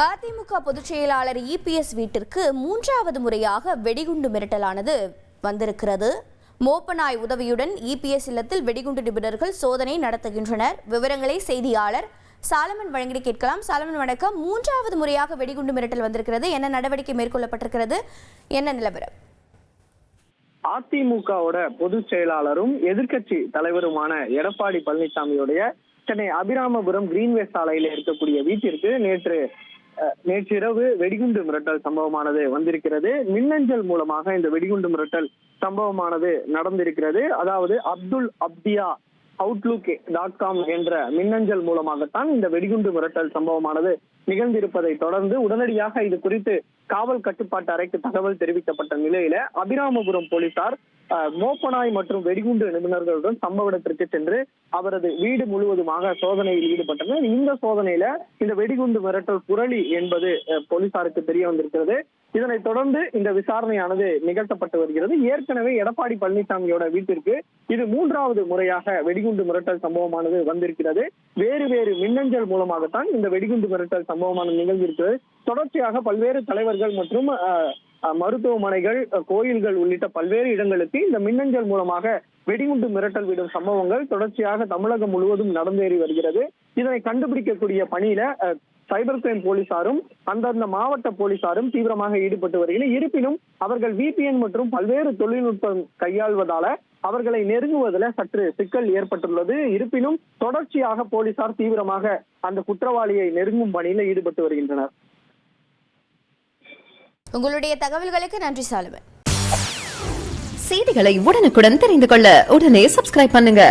அதிமுக பொதுச் செயலாளர் இபிஎஸ் வீட்டிற்கு மூன்றாவது முறையாக வெடிகுண்டு மிரட்டலானது வந்திருக்கிறது. மோப்பநாய் உதவியுடன் இபிஎஸ் இல்லத்தில் வெடிகுண்டு நிபுணர்கள் சோதனை நடத்துகின்றனர். விவரங்களை செய்தியாளர் சாலமன் வழங்கி கேட்கலாம். சாலமன் வணக்கம். மூன்றாவது முறையாக வெடிகுண்டு மிரட்டல் வந்திருக்கிறது. என்ன நடவடிக்கை மேற்கொள்ளப்பட்டிருக்கிறது? என்ன நிலவரம்? அதிமுகவோட பொதுச் செயலாளரும் எதிர்க்கட்சி தலைவருமான எடப்பாடி பழனிசாமியுடைய சென்னை அபிராமபுரம் கிரீன்வே சாலையில இருக்கக்கூடிய வீட்டிற்கு நேற்றிரவு வெடிகுண்டு மிரட்டல் சம்பவமானது வந்திருக்கிறது. மின்னஞ்சல் மூலமாக இந்த வெடிகுண்டு மிரட்டல் சம்பவமானது நடந்திருக்கிறது. அதாவது அப்துல் அப்தியா outlook.com என்ற மின்னஞ்சல் மூலமாகத்தான் இந்த வெடிகுண்டு மிரட்டல் சம்பவமானது நிகழ்ந்திருப்பதை தொடர்ந்து உடனடியாக இது குறித்து காவல் கட்டுப்பாட்டு அறைக்கு தகவல் தெரிவிக்கப்பட்ட நிலையில அபிராமபுரம் போலீசார் மோப்பநாய் மற்றும் வெடிகுண்டு நிபுணர்களுடன் சம்பவ இடத்திற்கு சென்று அவரது வீடு முழுவதுமாக சோதனையில் ஈடுபட்டனர். இந்த சோதனையில இந்த வெடிகுண்டு மிரட்டல் புரளி என்பது போலீசாருக்கு தெரிய வந்திருக்கிறது. இதனைத் தொடர்ந்து இந்த விசாரணையானது நிகழ்த்தப்பட்டு வருகிறது. ஏற்கனவே எடப்பாடி பழனிசாமியோட வீட்டிற்கு இது மூன்றாவது முறையாக வெடிகுண்டு மிரட்டல் சம்பவமானது வந்திருக்கிறது. வேறு வேறு மின்னஞ்சல் மூலமாகத்தான் இந்த வெடிகுண்டு மிரட்டல் சம்பவமானது நிகழ்ந்திருக்கிறது. தொடர்ச்சியாக பல்வேறு தலைவர்கள் மற்றும் மருத்துவமனைகள், கோயில்கள் உள்ளிட்ட பல்வேறு இடங்களுக்கு இந்த மின்னஞ்சல் மூலமாக வெடிகுண்டு மிரட்டல் விடும் சம்பவங்கள் தொடர்ச்சியாக தமிழகம் முழுவதும் நடந்தேறி வருகிறது. இதனை கண்டுபிடிக்கக்கூடிய பணியில சைபர் கிரைம் போலீசாரும் அந்தந்த மாவட்ட போலீசாரும் தீவிரமாக ஈடுபட்டு வருகிறது. இருப்பினும் அவர்கள் VPN மற்றும் பல்வேறு தொழில்நுட்பம் கையாள்வதால அவர்களை நெருங்குவதில் சற்று சிக்கல் ஏற்பட்டுள்ளது. இருப்பினும் தொடர்ச்சியாக போலீசார் தீவிரமாக அந்த குற்றவாளியை நெருங்கும் பணியில் ஈடுபட்டு வருகின்றனர். உங்களுடைய தகவல்களுக்கு நன்றி சாலமன். செய்திகளை உடனுக்குடன் தெரிந்து கொள்ள உடனே சப்ஸ்கிரைப் பண்ணுங்க.